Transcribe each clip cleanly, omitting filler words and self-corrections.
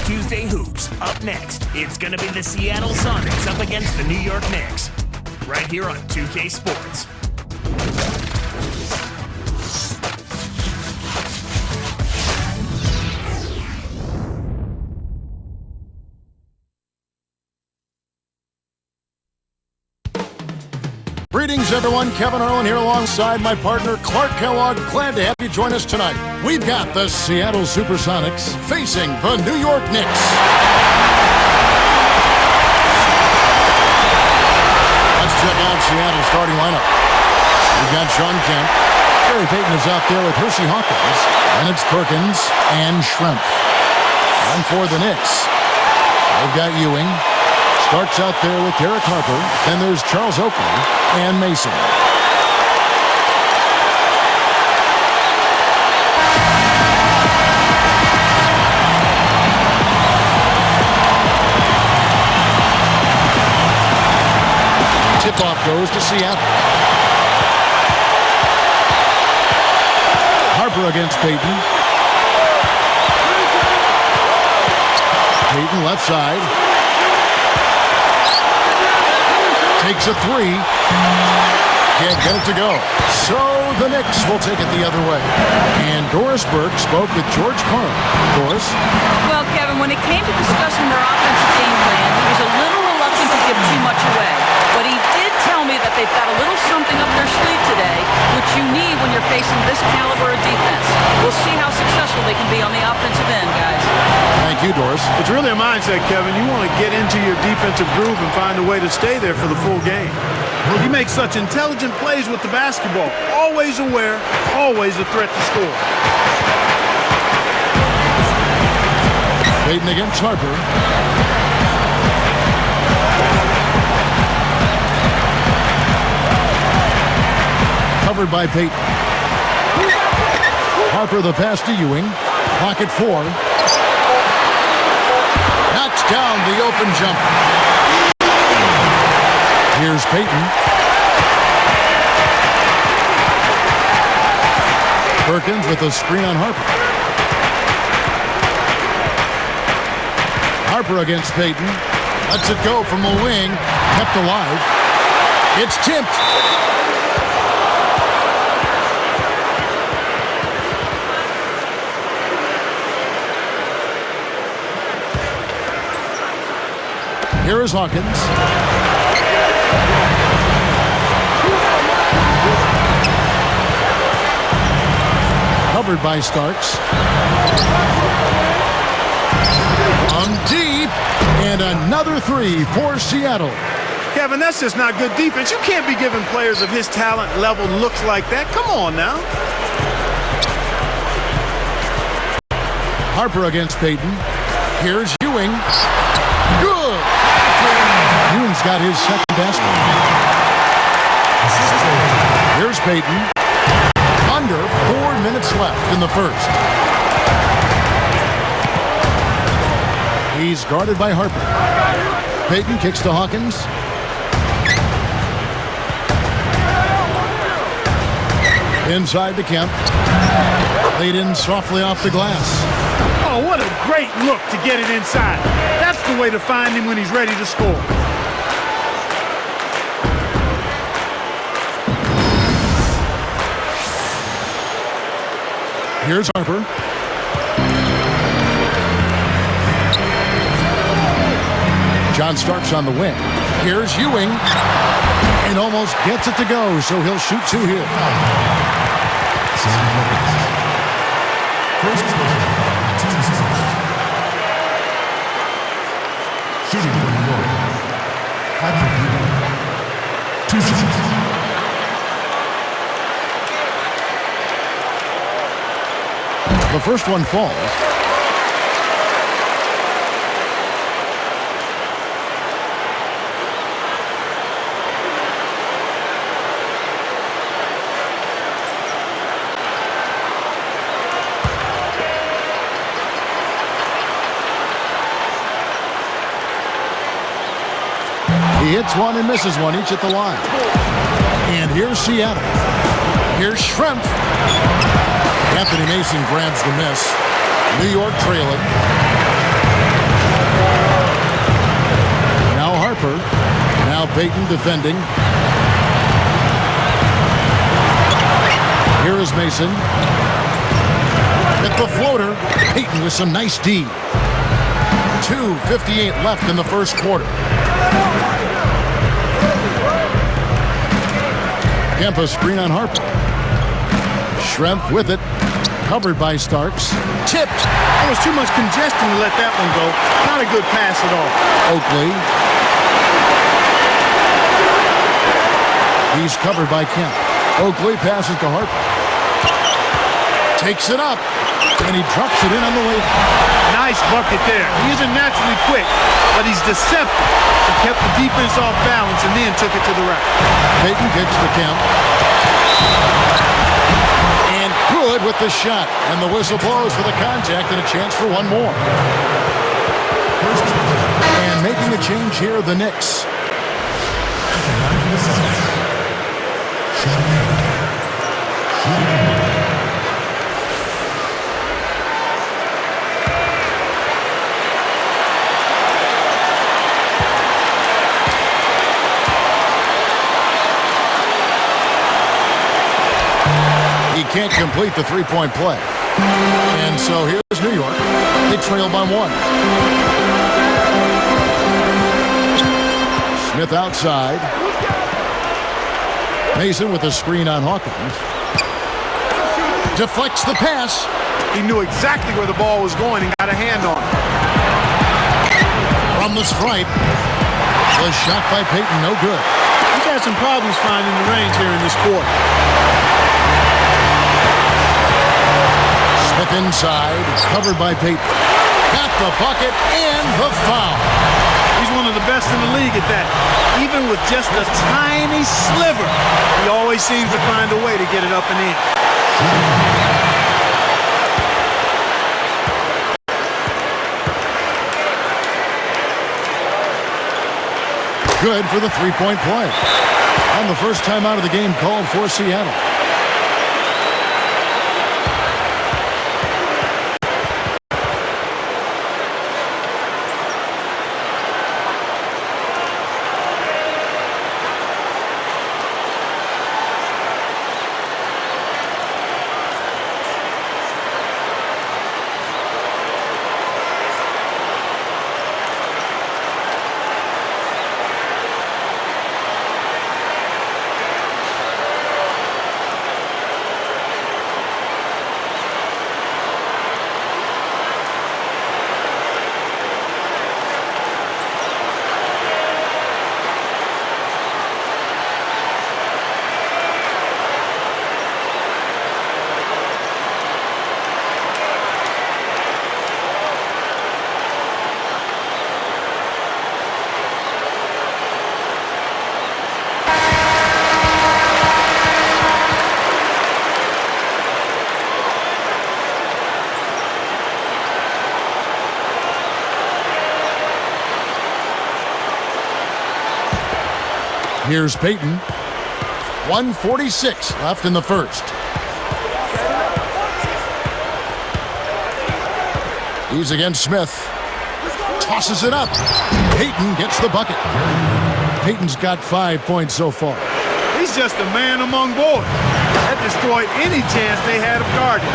Tuesday Hoops. Up next, it's going to be the Seattle Sonics up against the New York Knicks. Right here on 2K Sports. Greetings, everyone. Kevin Harlan here alongside my partner, Clark Kellogg. Glad to have you join us tonight. We've got the Seattle SuperSonics facing the New York Knicks. Let's check out Seattle's starting lineup. We've got Sean Kemp. Gary Payton is out there with Hersey Hawkins, Lennox Perkins, and Schrempf. And for the Knicks, they've got Ewing. Starks out there with Derek Harper. Then there's Charles Oakley and Mason. Tip-off goes to Seattle. Harper against Payton. Payton left side. Takes a three. Can't get it to go. So the Knicks will take it the other way. And Doris Burke spoke with George Carl. Doris? Well, Kevin, when it came to discussing their offensive game plan, he was a little reluctant to give too much away. But he did tell me that they've got a little something up their sleeve today, which you need when you're facing this caliber of defense. We'll see how successful they can be on the offensive end, guys. Thank you, Doris. It's really a mindset, Kevin. You want to get into your defensive groove and find a way to stay there for the full game. He makes such intelligent plays with the basketball. Always aware, always a threat to score. Payton against Harper. Covered by Payton. Harper the pass to Ewing. Pocket four. Knocks down the open jumper. Here's Payton. Perkins with a screen on Harper. Harper against Payton. Lets it go from the wing. Kept alive. It's tipped. Here is Hawkins. Covered by Starks. From deep. And another three for Seattle. Kevin, that's just not good defense. You can't be giving players of his talent level looks like that. Come on now. Harper against Payton. Here's Ewing. Good. Ewing's got his second basket. Here's Payton. Under 4 minutes left in the first. He's guarded by Harper. Payton kicks to Hawkins. Inside to Kemp. Laid in softly off the glass. Oh, what a great look to get it inside. That's the way to find him when he's ready to score. Here's Harper. John Starks on the wing. Here's Ewing. And almost gets it to go, so he'll shoot two here. Shooting for New York. Patrick Ewing. 2 shots. The first one falls. He hits one and misses one, each at the line. And here's Seattle. Here's Schrempf. Anthony Mason grabs the miss. New York trailing. Payton defending. Here is Mason. At the floater. Payton with some nice D. 2:58 left in the first quarter. Kempa screen on Harper. Schrempf with it. Covered by Starks. Tipped. There was too much congestion to let that one go. Not a good pass at all. Oakley. He's covered by Kemp. Oakley passes to Harper. Takes it up. And he drops it in on the way. Nice bucket there. He isn't naturally quick, but he's deceptive. He kept the defense off balance and then took it to the rack. Payton kicks to Kemp. And good with the shot. And the whistle blows for the contact and a chance for one more. And making a change here, the Knicks. He can't complete the three-point play. And so here's New York. They trail by one. Smith outside. Mason with a screen on Hawkins. Deflects the pass. He knew exactly where the ball was going and got a hand on it. From the stripe. The shot by Payton, no good. He's had some problems finding the range here in this quarter. Smith inside, covered by Payton. Got the bucket and the foul. He's one of the best in the league at that. Even with just a tiny sliver, he always seems to find a way to get it up and in. Good for the three-point play. And the first time out of the game called for Seattle. Here's Payton. 1:46 left in the first. He's against Smith. Tosses it up. Payton gets the bucket. Payton's got 5 points so far. He's just a man among boys. That destroyed any chance they had of guarding.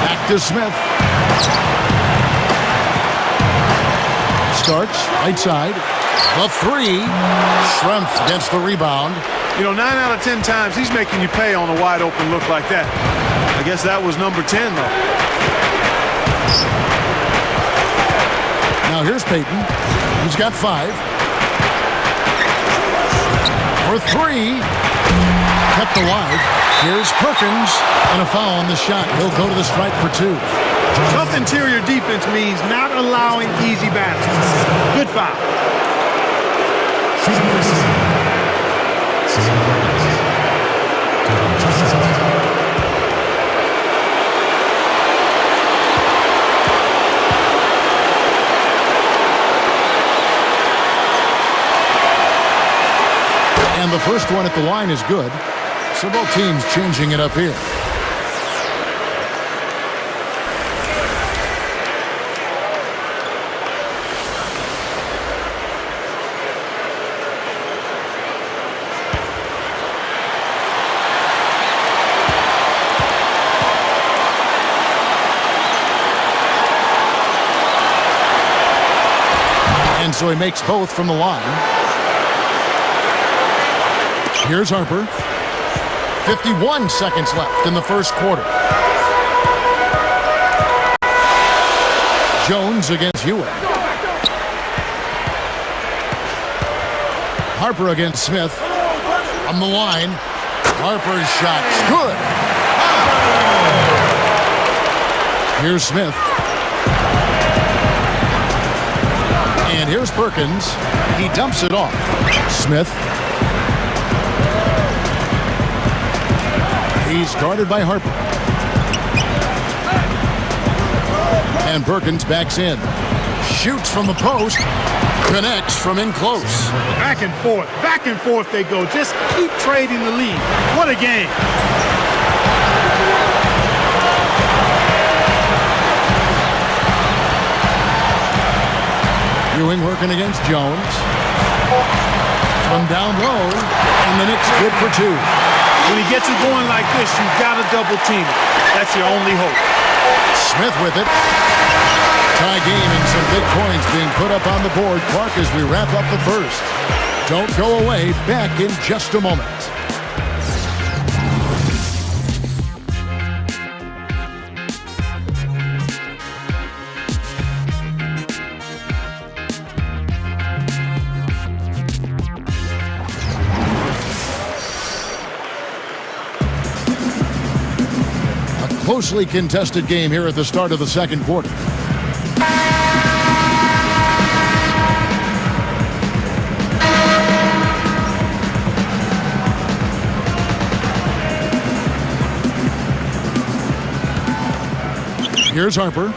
Back to Smith. Starts right side. The three. Schrempf gets the rebound. You know, 9 out of 10 times he's making you pay on a wide open look like that. I guess that was number 10 though. Now here's Payton. He's got 5. For 3. Kept alive. Here's Perkins. And a foul on the shot. He'll go to the stripe for 2. Tough interior defense means not allowing easy baskets. Good foul. And the first one at the line is good. So both teams changing it up here. so he makes both from the line. Here's Harper. 51 seconds left in the first quarter. Jones against Ewing. Harper against Smith. On the line. Harper's shot's good. Here's Smith. And here's Perkins. He dumps it off. Smith. He's guarded by Harper. And Perkins backs in. Shoots from the post. Connects from in close. Back and forth they go. Just keep trading the lead. What a game. Ewing working against Jones. From down low. And the Knicks good for two. When he gets it going like this, you've got to double team it. That's your only hope. Smith with it. Tie game and some big points being put up on the board. Clark, as we wrap up the first. Don't go away. Back in just a moment. A closely contested game here at the start of the second quarter. Here's Harper.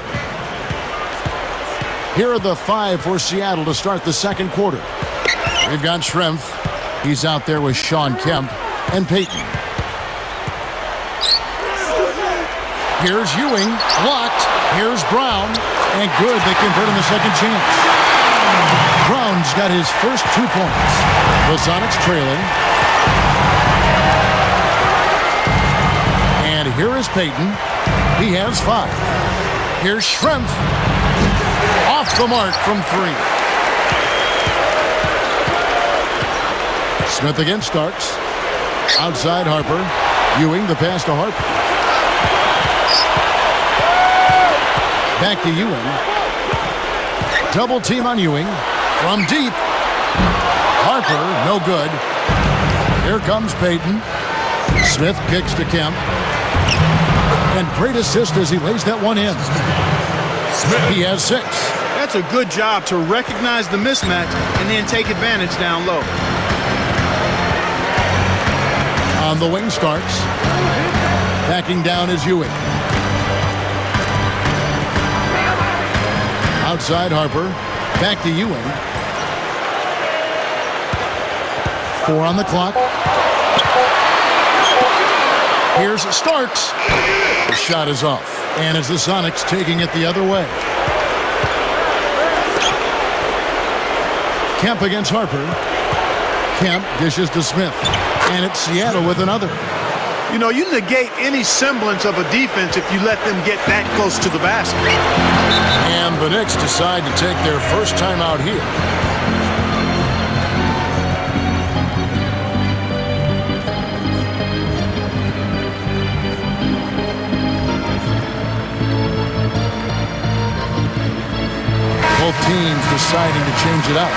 Here are the five for Seattle to start the second quarter. We've got Schrempf. He's out there with Sean Kemp and Payton. Here's Ewing. Blocked. Here's Brown. And good. They convert on the second chance. Brown's got his first 2 points. The Sonics trailing. And here is Payton. He has 5. Here's Schrempf. Off the mark from 3. Smith against Starks. Outside Harper. Ewing, the pass to Harper. Back to Ewing. Double team on Ewing. From deep. Harper, no good. Here comes Payton. Smith kicks to Kemp. And great assist as he lays that one in. He has 6. That's a good job to recognize the mismatch and then take advantage down low. On the wing Starks. Backing down is Ewing. Outside Harper. Back to Ewing. 4 on the clock. Here's Starks. The shot is off. And it's the Sonics taking it the other way. Kemp against Harper. Kemp dishes to Smith. And it's Seattle with another. You know, you negate any semblance of a defense if you let them get that close to the basket. And the Knicks decide to take their first time out here. Both teams deciding to change it up.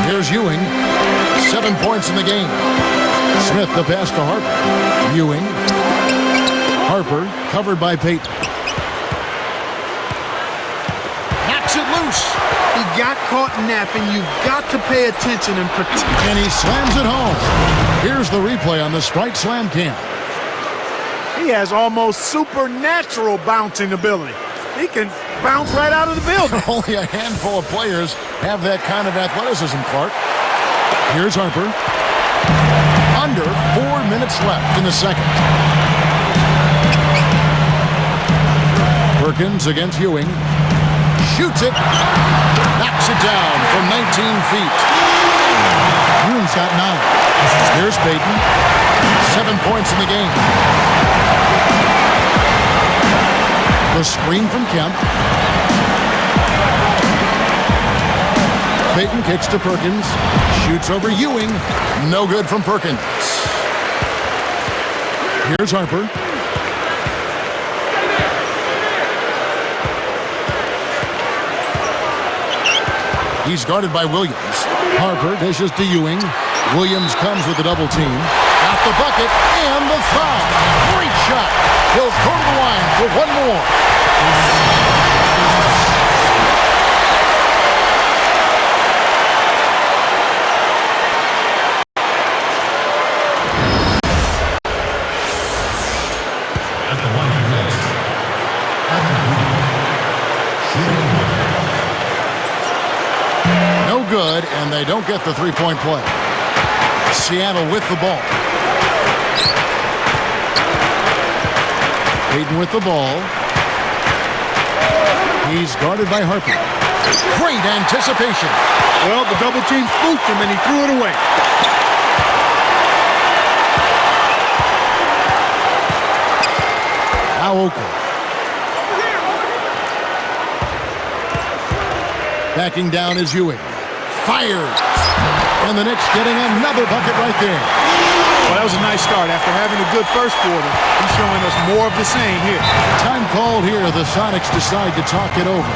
Here's Ewing. 7 points in the game. Smith the pass to Harper. Ewing. Harper covered by Payton. Knocks it loose. He got caught napping. You've got to pay attention and protect. And he slams it home. Here's the replay on the Sprite Slam Cam. He has almost supernatural bouncing ability. He can bounce right out of the building. Only a handful of players have that kind of athleticism, Clark. Here's Harper. Under 4 minutes left in the second. Perkins against Ewing. Shoots it. Knocks it down from 19 feet. Ewing's got 9. Here's Peyton. 7 points in the game. The screen from Kemp. Peyton kicks to Perkins. Shoots over Ewing. No good from Perkins. Here's Harper. He's guarded by Williams. Harper dishes to Ewing. Williams comes with the double team. Got the bucket and the foul. Great shot. He'll go to the line for one more. At the line for next, Adam Green, shooting 1. No good, and they don't get the three-point play. Seattle with the ball. Peyton with the ball. He's guarded by Harper. Great anticipation. Well, the double team spooked him and he threw it away. Now Oakley. Backing down is Ewing. Fires. And the Knicks getting another bucket right there. Well, that was a nice start. After having a good first quarter, he's showing us more of the same here. Time called here. The Sonics decide to talk it over.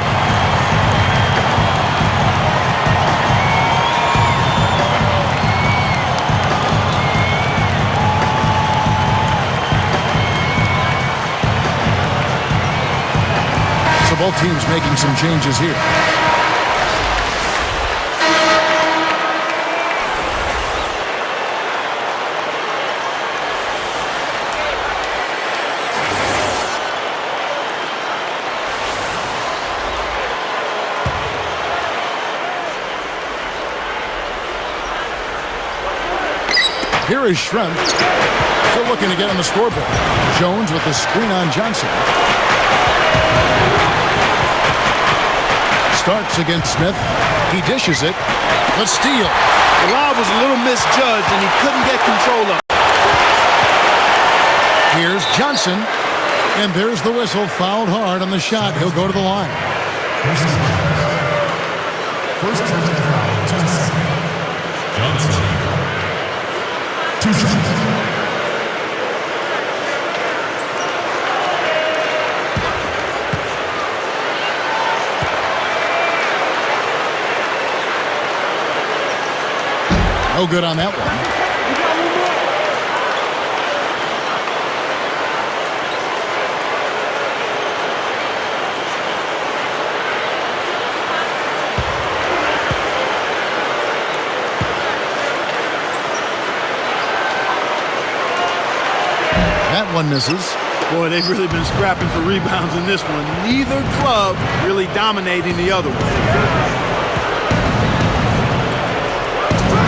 So both teams making some changes here. Here is Schrempf. Still looking to get on the scoreboard. Jones with the screen on Johnson. Starks against Smith. He dishes it. The steal. The lob was a little misjudged and he couldn't get control of it. Here's Johnson. And there's the whistle. Fouled hard on the shot. He'll go to the line. First personal foul, 10 seconds. Johnson. 2 shots. No good on that one. That one misses. Boy, they've really been scrapping for rebounds in this one. Neither club really dominating the other one.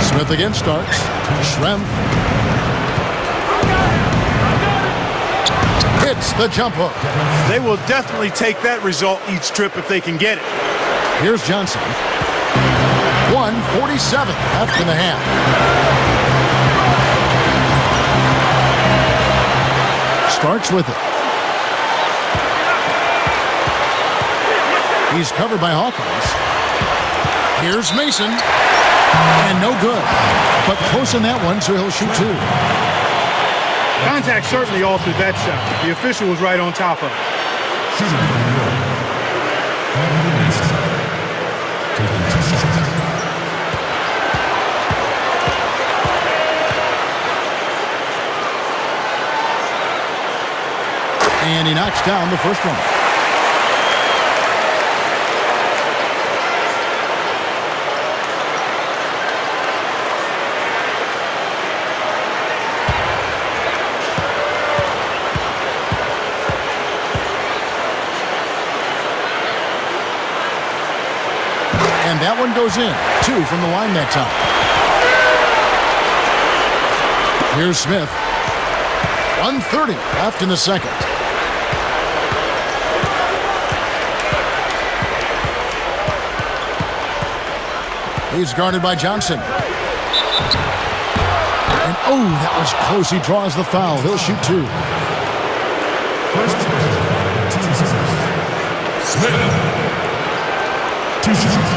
Smith against Starks. Schrempf. Hits the jump hook. They will definitely take that result each trip if they can get it. Here's Johnson. 1:47 left in the half. Starks with it. He's covered by Hawkins. Here's Mason. And no good. But close on that one, so he'll shoot 2. Contact certainly altered that shot. The official was right on top of it. Shooting from New York, Anthony Mason. Taking 2 shots. And he knocks down the first one. And that one goes in. 2 from the line that time. Here's Smith. 1:30 left in the second. He's guarded by Johnson. And oh, that was close. He draws the foul. He'll shoot 2. First possession. Smith. 2 shots.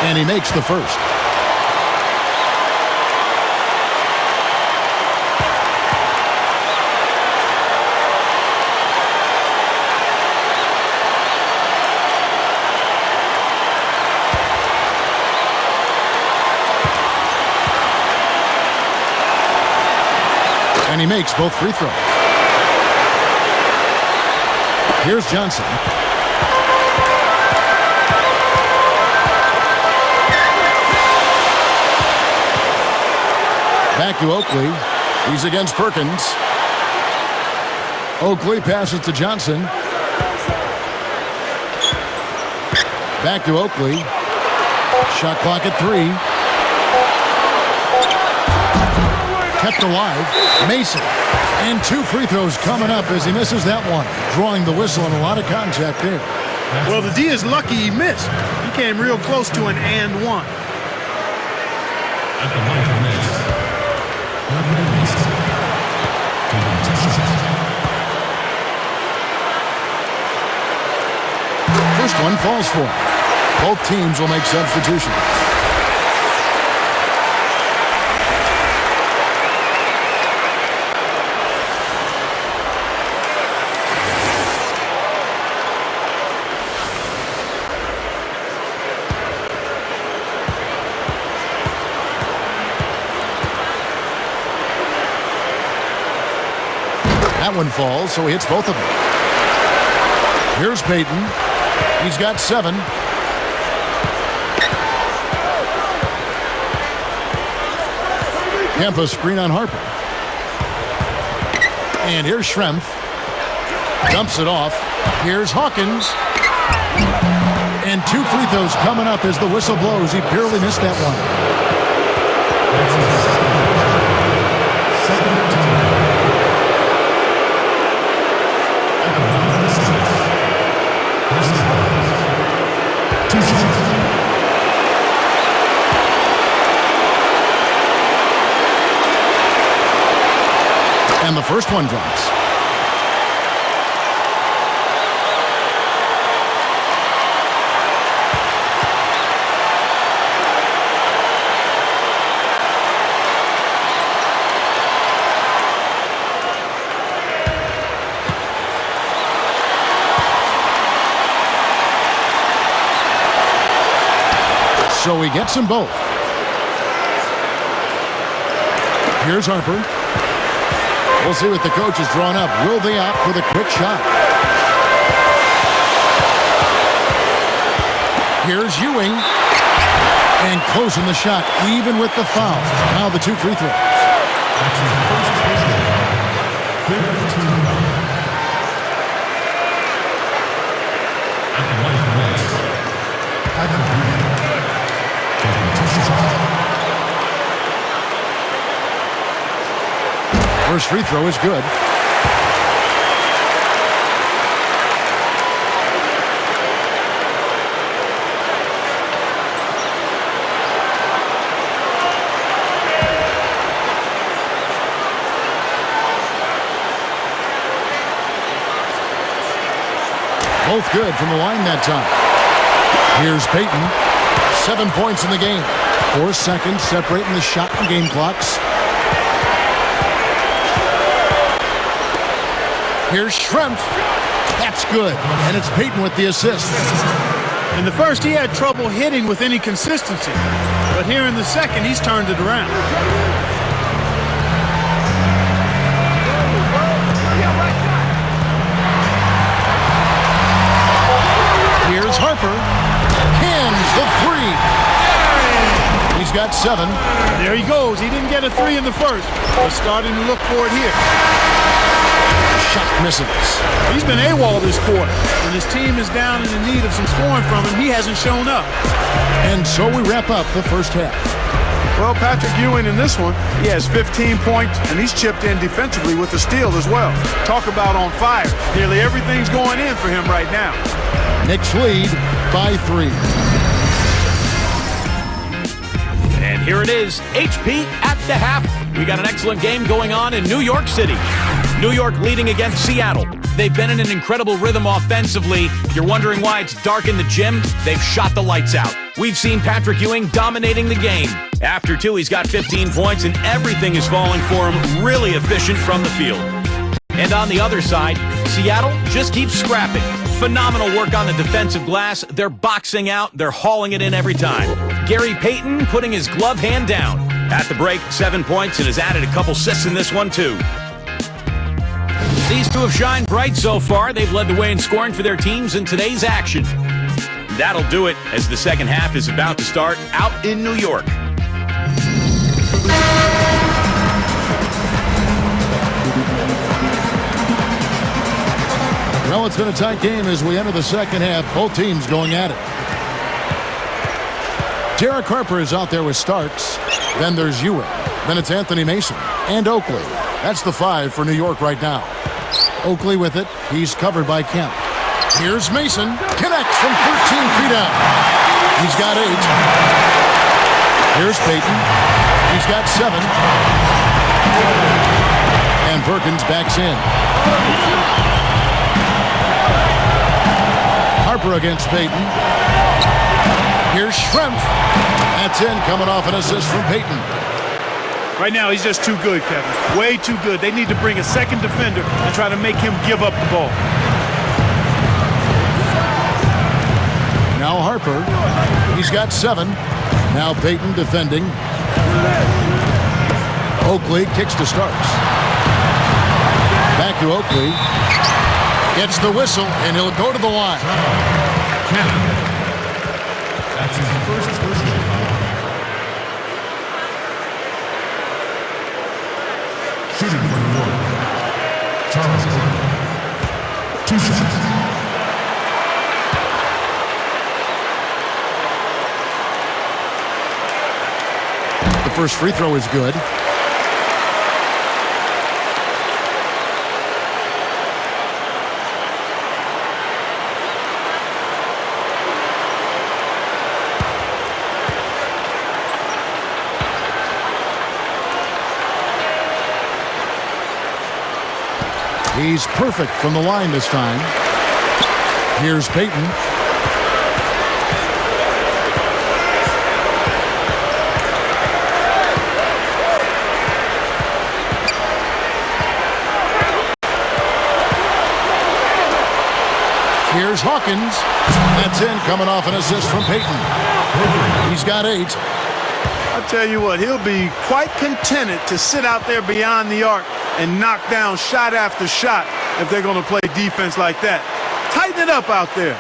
And he makes the first. And he makes both free throws. Here's Johnson. Back to Oakley. He's against Perkins. Oakley passes to Johnson. Back to Oakley. Shot clock at 3. Kept alive. Mason. And 2 free throws coming up as he misses that one. Drawing the whistle and a lot of contact there. Well, the D is lucky he missed. He came real close to an and one. At the line for miss. First one falls for him. Both teams will make substitutions. That one falls, so he hits both of them. Here's Payton. He's got 7. Kempa screen on Harper. And here's Schrempf. Dumps it off. Here's Hawkins. And 2 free throws coming up as the whistle blows. He barely missed that one. And the first one drops. So he gets them both. Here's Harper. We'll see what the coach has drawn up. Will they opt for the quick shot? Here's Ewing. And closing the shot, even with the foul. Now the 2 free throws. First free throw is good. Both good from the line that time. Here's Payton. 7 points in the game. 4 seconds separating the shot and game clocks. Here's Schrempf. That's good. And it's Payton with the assist. In the first, he had trouble hitting with any consistency. But here in the second, he's turned it around. Here's Harper. Cans the 3. He's got 7. There he goes. He didn't get a 3 in the first, but starting to look for it here. Shot misses. He's been AWOL this quarter. When his team is down and in need of some scoring from him, he hasn't shown up. And so we wrap up the first half. Well, Patrick Ewing in this one, he has 15 points, and he's chipped in defensively with a steal as well. Talk about on fire. Nearly everything's going in for him right now. Knicks lead by 3. And here it is, HP at the half. We got an excellent game going on in New York City. New York leading against Seattle. They've been in an incredible rhythm offensively. You're wondering why it's dark in the gym? They've shot the lights out. We've seen Patrick Ewing dominating the game. After 2, he's got 15 points, and everything is falling for him. Really efficient from the field. And on the other side, Seattle just keeps scrapping. Phenomenal work on the defensive glass. They're boxing out. They're hauling it in every time. Gary Payton putting his glove hand down. At the break, 7 points, and has added a couple assists in this one, too. These two have shined bright so far. They've led the way in scoring for their teams in today's action. That'll do it as the second half is about to start out in New York. Well, it's been a tight game as we enter the second half. Both teams going at it. Derek Harper is out there with Starks. Then there's Ewing. Then it's Anthony Mason and Oakley. That's the 5 for New York right now. Oakley with it. He's covered by Kemp. Here's Mason. Connects from 13 feet out. He's got 8. Here's Payton. He's got 7. And Perkins backs in. Harper against Payton. Here's Schrempf. That's in, coming off an assist from Payton. Right now, he's just too good, Kevin. Way too good. They need to bring a second defender and try to make him give up the ball. Now Harper. He's got 7. Now Payton defending. Oakley kicks to Starks. Back to Oakley. Gets the whistle, and he'll go to the line. That's his first personal foul. Shooting for New York. Charles Oakley. 2 shots. The first free throw is good. He's perfect from the line this time. Here's Payton. Here's Hawkins. That's in, coming off an assist from Payton. He's got 8. I'll tell you what, he'll be quite contented to sit out there beyond the arc and knock down shot after shot if they're going to play defense like that. Tighten it up out there.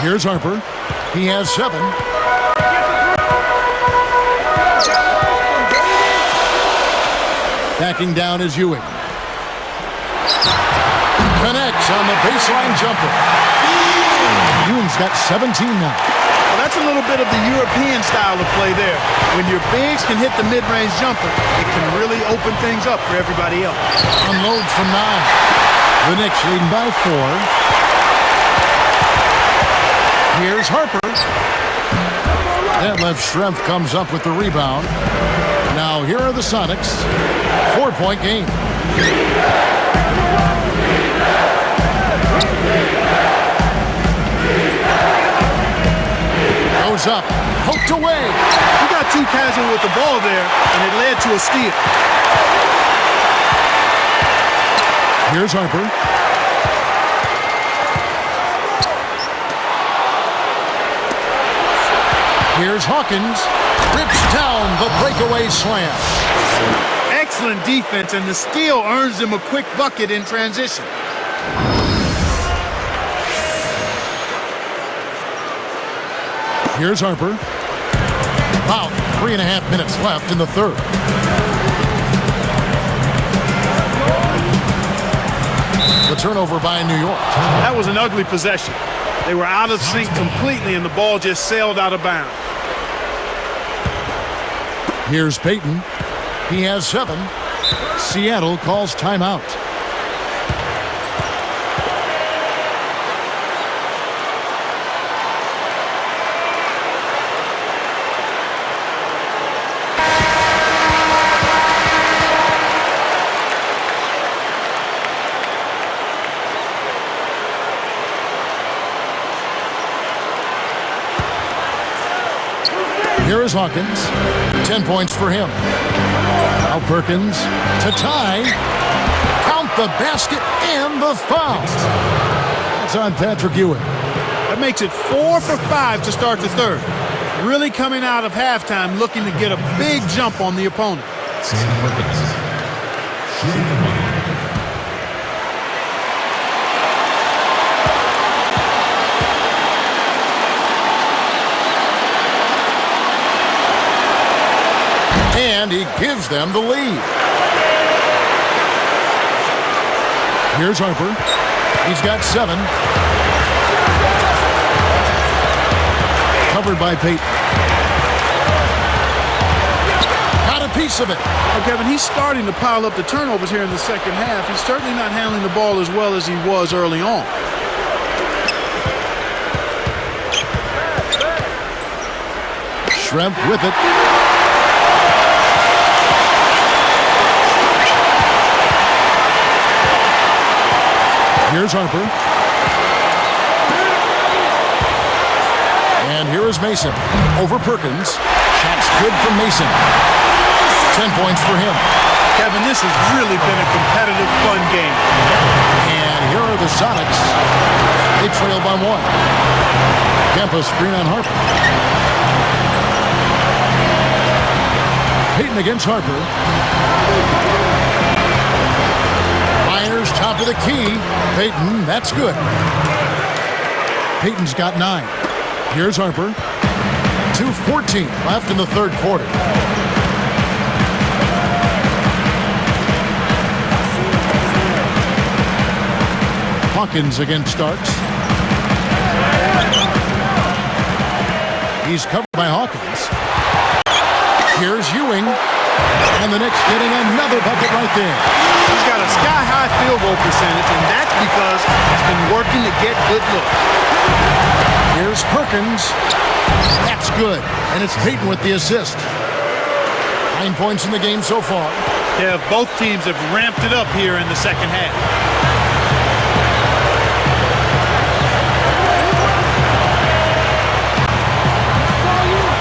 Here's Harper. He has 7. Backing down is Ewing. Connects on the baseline jumper. Ewing's got 17 now. Well, that's a little bit of the European style of play there. When your bigs can hit the mid-range jumper, it can really open things up for everybody else. Unloads from 9. The Knicks leading by 4. Here's Harper. That left Schrempf comes up with the rebound. Now Now here are the Sonics. 4-point game. Goes up, poked away. He got too casual with the ball there, and it led to a steal. Here's Harper. Here's Hawkins. Rips down the breakaway slam. Excellent defense, and the steal earns him a quick bucket in transition. Here's Harper. About 3.5 minutes left in the third. The turnover by New York. That was an ugly possession. They were out of sync completely, and the ball just sailed out of bounds. Here's Payton. He has 7. Seattle calls timeout. Here is Hawkins. 10 points for him. Now Perkins to tie. Count the basket and the foul. That's on Patrick Ewing. That makes it 4 for 5 to start the third. Really coming out of halftime looking to get a big jump on the opponent. And he gives them the lead. Here's Harper. He's got 7. Covered by Payton. Got a piece of it. Well, Kevin, he's starting to pile up the turnovers here in the second half. He's certainly not handling the ball as well as he was early on. Schrempf with it. Here's Harper. And here is Mason. Over Perkins. Shot's good from Mason. 10 points for him. Kevin, this has really been a competitive, fun game. And here are the Sonics. They trail by 1. Kempa screen on Harper. Payton against Harper. Miners top of the key. Payton, that's good. Payton's got 9. Here's Harper. 2:14 left in the third quarter. Hawkins against Starks. He's covered by Hawkins. Here's Ewing. And the Knicks getting another bucket right there. He's got a sky-high field goal percentage, and that's because he's been working to get good looks. Here's Perkins. That's good. And it's Payton with the assist. 9 points in the game so far. Yeah, both teams have ramped it up here in the second half.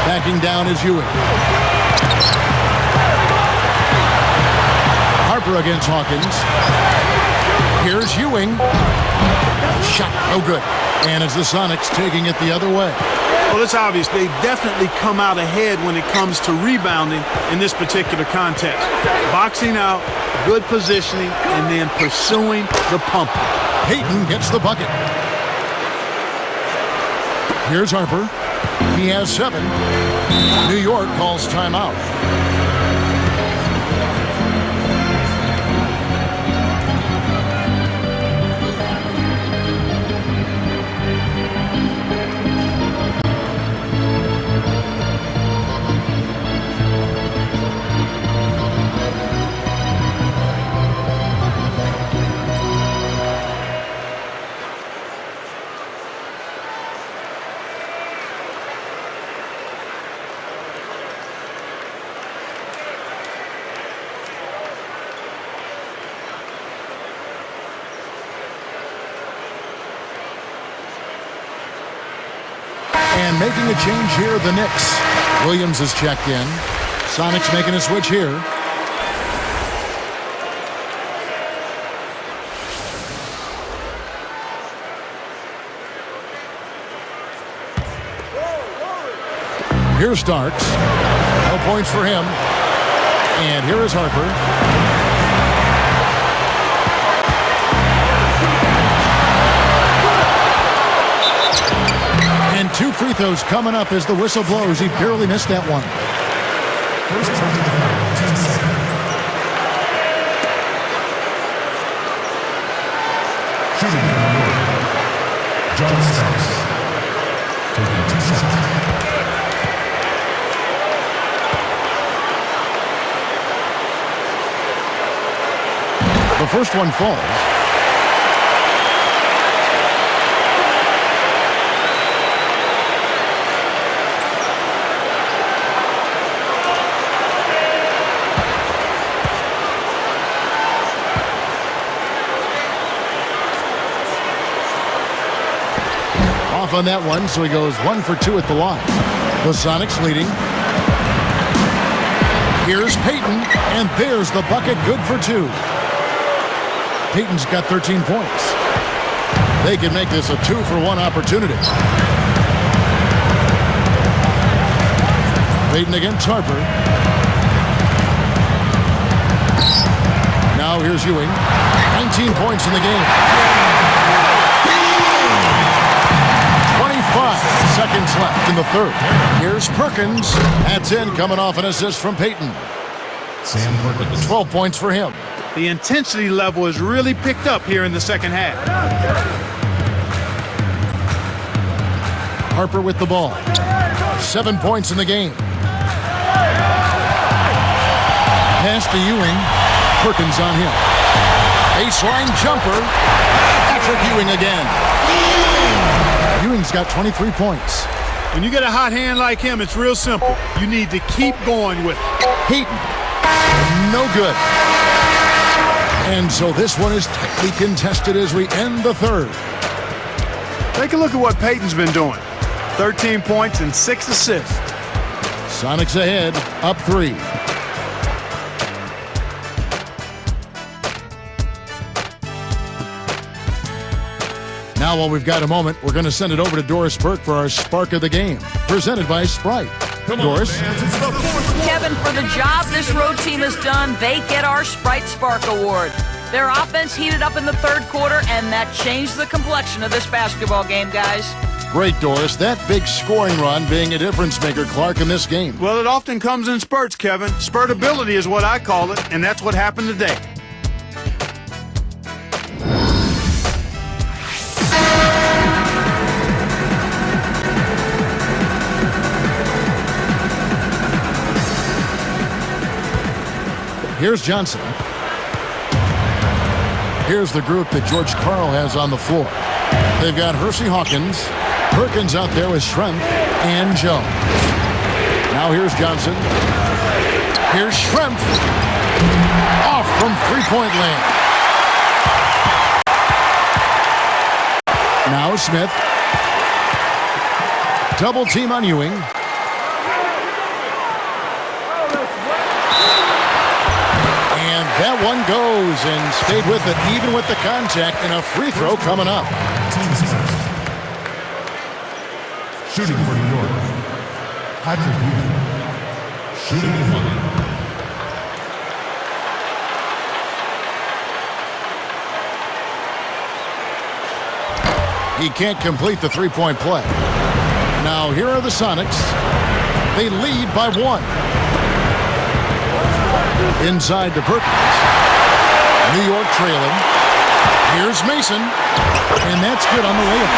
Backing down is Ewing. Harper against Hawkins. Here's Ewing. Shot no good. And it's the Sonics taking it the other way. Well, it's obvious they've definitely come out ahead when it comes to rebounding in this particular contest. Boxing out, good positioning, and then pursuing the pump. Payton gets the bucket. Here's Harper. He has 7. New York calls timeout. And making a change here, the Knicks. Williams has checked in. Sonics making a switch here. Here's Starks. No points for him. And here is Harper. And 2 free throws coming up as the whistle blows. He barely missed that one. First charge of the foul, 10 seconds. Shooting from New York, John Starks. Taking 2 shots. The first one falls. Off on that one, so he goes 1 for 2 at the line. The Sonics leading. Here's Payton, and there's the bucket, good for 2. Payton's got 13 points. They can make this a 2-for-1 opportunity. Payton against Harper. Now here's Ewing. 19 points in the game. 25 seconds left in the third. Here's Perkins. That's in, coming off an assist from Payton. Sam Perkins. 12 points for him. The intensity level is really picked up here in the second half. Harper with the ball. 7 points in the game. Pass to Ewing. Perkins on him. Baseline jumper. Patrick Ewing again. Ewing's got 23 points. When you get a hot hand like him, it's real simple. You need to keep going with it. Payton. No good. And so this one is tightly contested as we end the third. Take a look at what Payton's been doing. 13 points and 6 assists. Sonics ahead, up 3. Now, while we've got a moment, we're going to send it over to Doris Burke for our Spark of the Game, presented by Sprite. Doris? Kevin, for the job this road team has done, they get our Sprite Spark Award. Their offense heated up in the third quarter, and that changed the complexion of this basketball game, guys. Great, Doris. That big scoring run being a difference maker, Clark, in this game. Well, it often comes in spurts, Kevin. Spurtability is what I call it, and that's what happened today. Here's Johnson. Here's the group that George Karl has on the floor. They've got Hersey Hawkins, Perkins out there with Schrempf, and Jones. Now here's Johnson. Here's Schrempf. Off from three-point land. Now Smith. Double team on Ewing. And that one goes and stayed with it, even with the contact, and a free throw coming up. Shooting for New York, Patrick Ewing. Shooting is one. He can't complete the three-point play. Now here are the Sonics. They lead by 1. Inside to Perkins. New York trailing. Here's Mason. And that's good on the layup.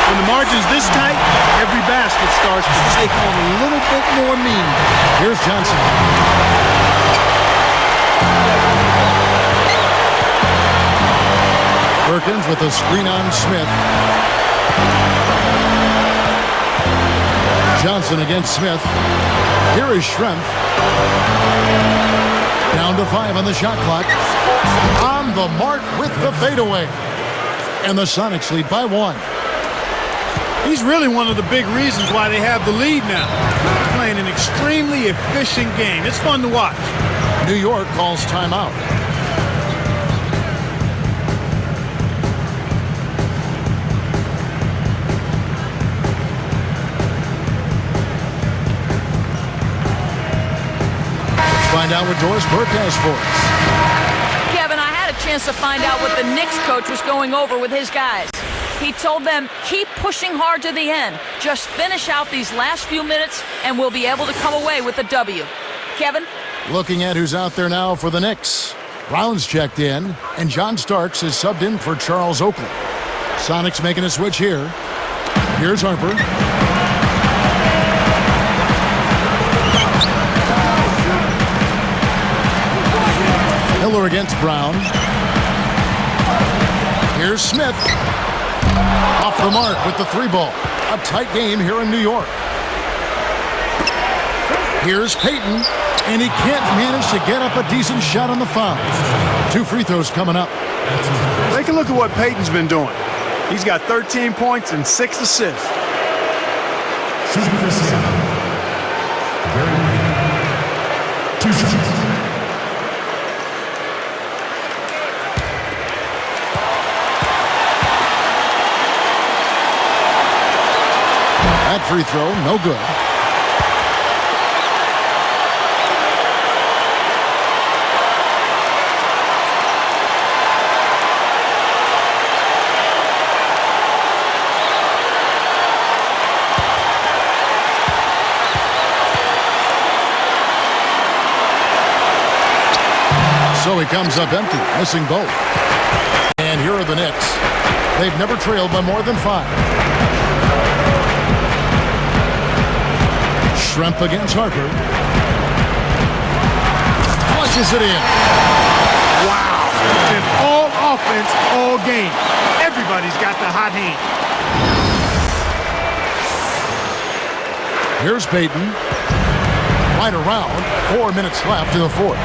When the margin's this tight, every basket starts to take on a little bit more meaning. Here's Johnson. Perkins with a screen on Smith. Johnson against Smith. Here is Schrempf. Down to 5 on the shot clock. On the mark with the fadeaway. And the Sonics lead by 1. He's really one of the big reasons why they have the lead now. Playing an extremely efficient game. It's fun to watch. New York calls timeout. Find out what Doris Burke has for us. Kevin, I had a chance to find out what the Knicks coach was going over with his guys. He told them, keep pushing hard to the end. Just finish out these last few minutes and we'll be able to come away with a W. Kevin? Looking at who's out there now for the Knicks. Brown's checked in, and John Starks is subbed in for Charles Oakley. Sonics making a switch here. Here's Harper. Miller against Brown. Here's Smith. Off the mark with the 3-ball. A tight game here in New York. Here's Payton, and he can't manage to get up a decent shot on the foul. 2 free throws coming up. Take a look at what Payton's been doing. He's got 13 points and 6 assists. Shooting for Seattle. Very 2 shots. That free throw, no good. So he comes up empty, missing both. And here are the Knicks. They've never trailed by more than 5. Schrempf against Harper. Flushes it in. Wow. It's been all offense all game. Everybody's got the hot hand. Here's Payton. Right around. 4 minutes left in the 4th.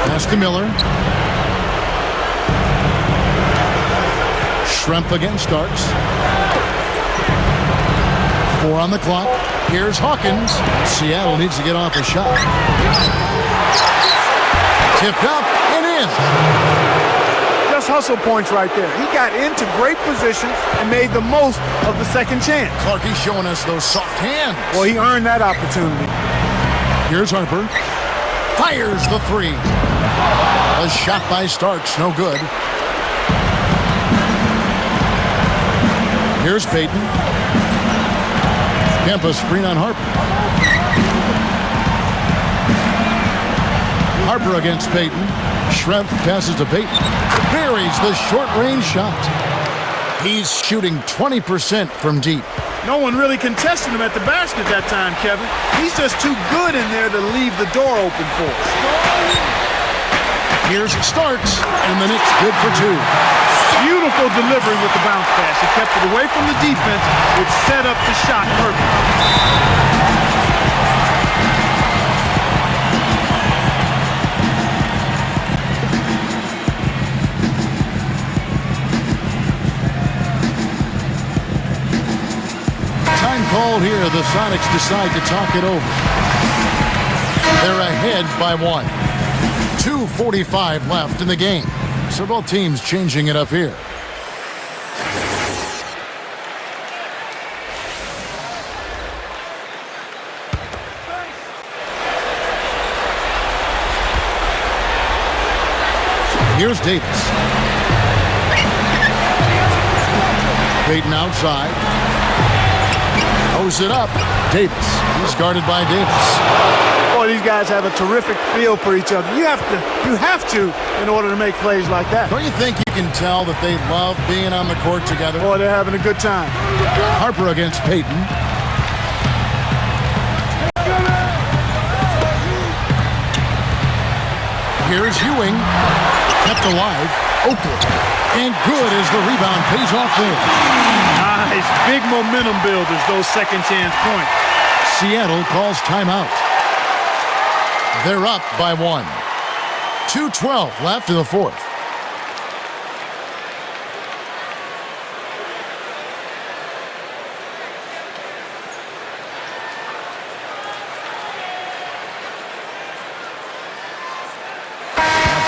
Pass to Miller. Schrempf against Starks. 4 on the clock. Here's Hawkins. Seattle needs to get off a shot. Tipped up and in. Just hustle points right there. He got into great position and made the most of the second chance. Clarkie's showing us those soft hands. Well, he earned that opportunity. Here's Harper. Fires the 3. A shot by Starks, no good. Here's Payton. Kempa screen on Harper. Harper against Payton. Schrempf passes to Payton. Buries the short-range shot. He's shooting 20% from deep. No one really contested him at the basket that time, Kevin. He's just too good in there to leave the door open for us. Here's Starks, and the Knicks good for 2. Beautiful delivery with the bounce pass. He kept it away from the defense, which set up the shot perfect. Time called here. The Sonics decide to talk it over. They're ahead by 1. 2:45 left in the game. So both teams changing it up here. Here's Davis. Payton outside. Throws it up. Davis. He's guarded by Davis. Boy, these guys have a terrific feel for each other. You have to in order to make plays like that. Don't you think you can tell that they love being on the court together? Boy, they're having a good time. Harper against Payton. Here's Ewing. Kept alive. Oakley. And good as the rebound pays off there. Nice. Big momentum builders, those second chance points. Seattle calls timeout. They're up by 1. 2:12 left in the 4th.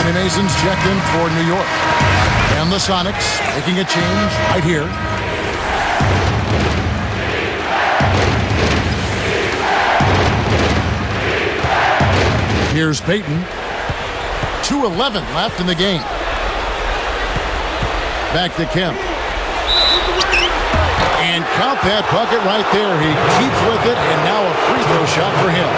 Anthony Mason's checked in for New York. And the Sonics making a change right here. Here's Peyton. 2:11 left in the game. Back to Kemp. And count that bucket right there. He keeps with it, and now a free throw shot for him.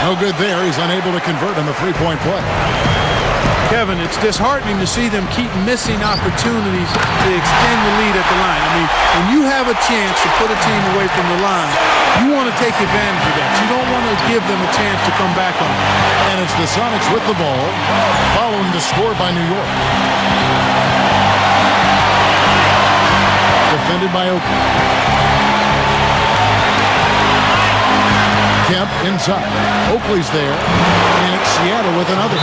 No good there. He's unable to convert on the three-point play. Kevin, it's disheartening to see them keep missing opportunities to extend the lead at the line. I mean, when you have a chance to put a team away from the line, you want to take advantage of that. You don't want to give them a chance to come back on it. And it's the Sonics with the ball, following the score by New York. Defended by Oakley. Kemp inside. Oakley's there. And it's Seattle with another.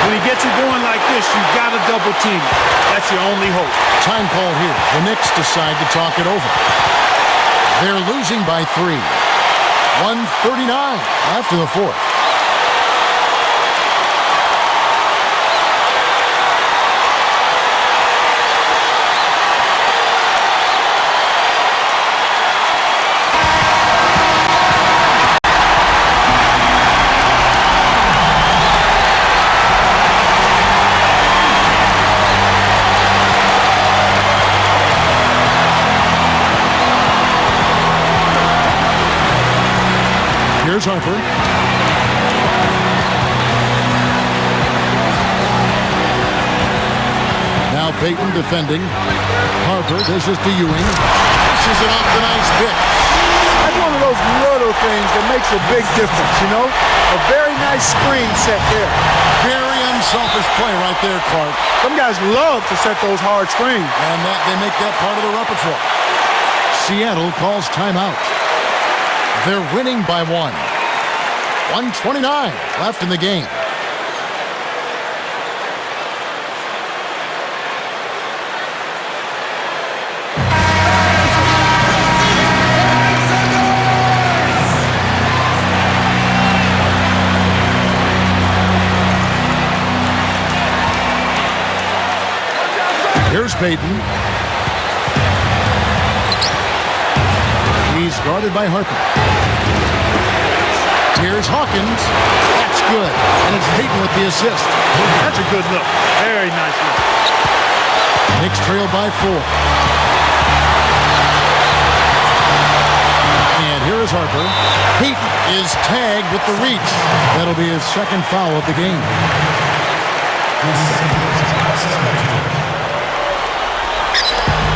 When he gets you going like this, you've got to double team him. That's your only hope. Time called here. The Knicks decide to talk it over. They're losing by 3. 1:39 after the fourth. Here's Harper. Now Peyton defending. Harper dishes to Ewing. Dishes it off the nice pitch. That's one of those little things that makes a big difference, you know? A very nice screen set there. Very unselfish play right there, Clark. Some guys love to set those hard screens. And they make that part of the repertoire. Seattle calls timeout. They're winning by 1. 1:29 left in the game. Here's Peyton. He's guarded by Harper. Here's Hawkins. That's good. And it's Peyton with the assist. That's a good look. Very nice look. Knicks trail by 4. And here is Harper. Peyton is tagged with the reach. That'll be his second foul of the game.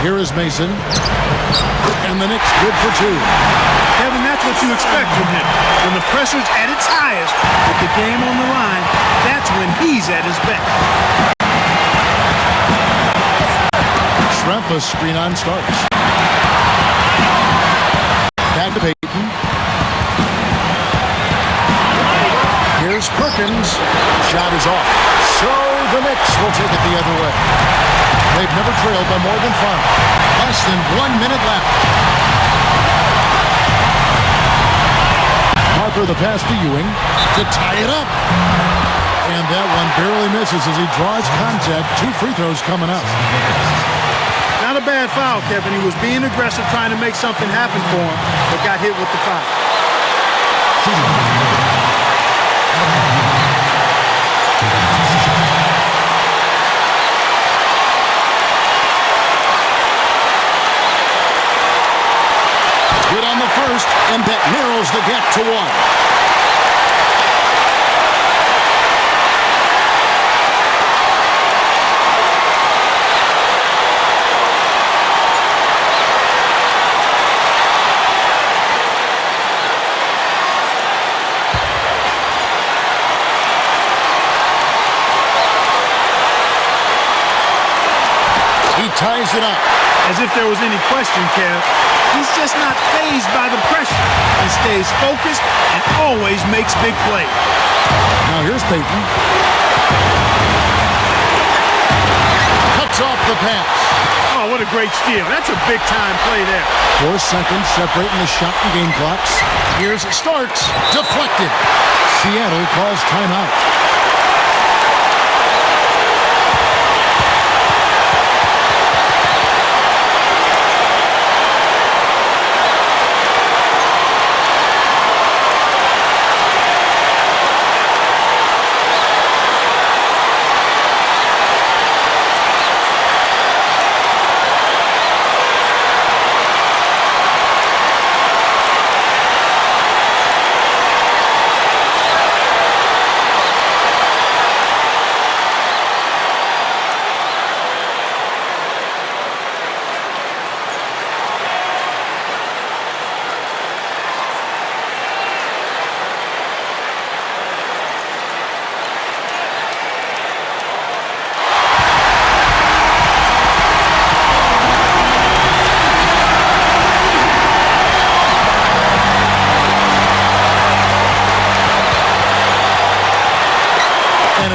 Here is Mason. And the Knicks good for 2. Kevin, that's what you expect from him. When the pressure's at its highest, with the game on the line, that's when he's at his best. Schrempf, a screen on starts. Back to Peyton. Here's Perkins. Shot is off. So the Knicks will take it the other way. They've never trailed by more than 5. Less than 1 minute left. Harper the pass to Ewing to tie it up. And that one barely misses as he draws contact. 2 free throws coming up. Not a bad foul, Kevin. He was being aggressive, trying to make something happen for him, but got hit with the foul. Good on the first, and that narrows the gap to 1. He ties it up. as if there was any question, Kev. He's just not fazed by the pressure. He stays focused and always makes big plays. Now here's Peyton. Cuts off the pass. Oh, what a great steal. That's a big-time play there. 4 seconds separating the shot and game clocks. Here's Starks. Deflected. Seattle calls timeout.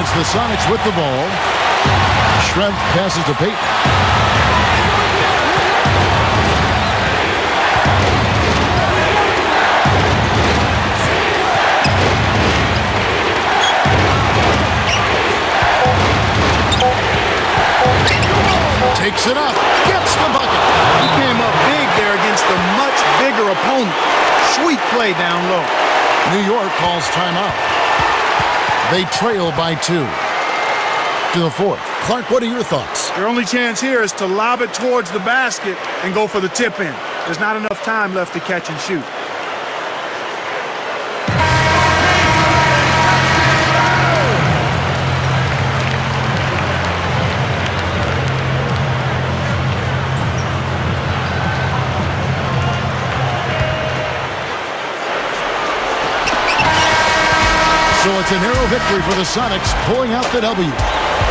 It's the Sonics with the ball. Schrempf passes to Peyton. Takes it up. Gets the bucket. He came up big there against a much bigger opponent. Sweet play down low. New York calls timeout. They trail by 2 to the 4th. Clark, what are your thoughts? Your only chance here is to lob it towards the basket and go for the tip-in. There's not enough time left to catch and shoot. So it's a narrow victory for the Sonics, pulling out the W.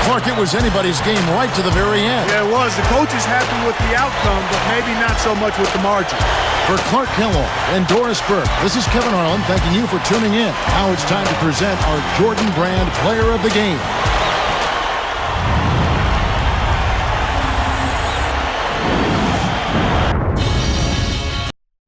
Clark, it was anybody's game right to the very end. Yeah, it was. The coach is happy with the outcome, but maybe not so much with the margin. For Clark Kellogg and Doris Burke, this is Kevin Harlan thanking you for tuning in. Now it's time to present our Jordan Brand Player of the Game.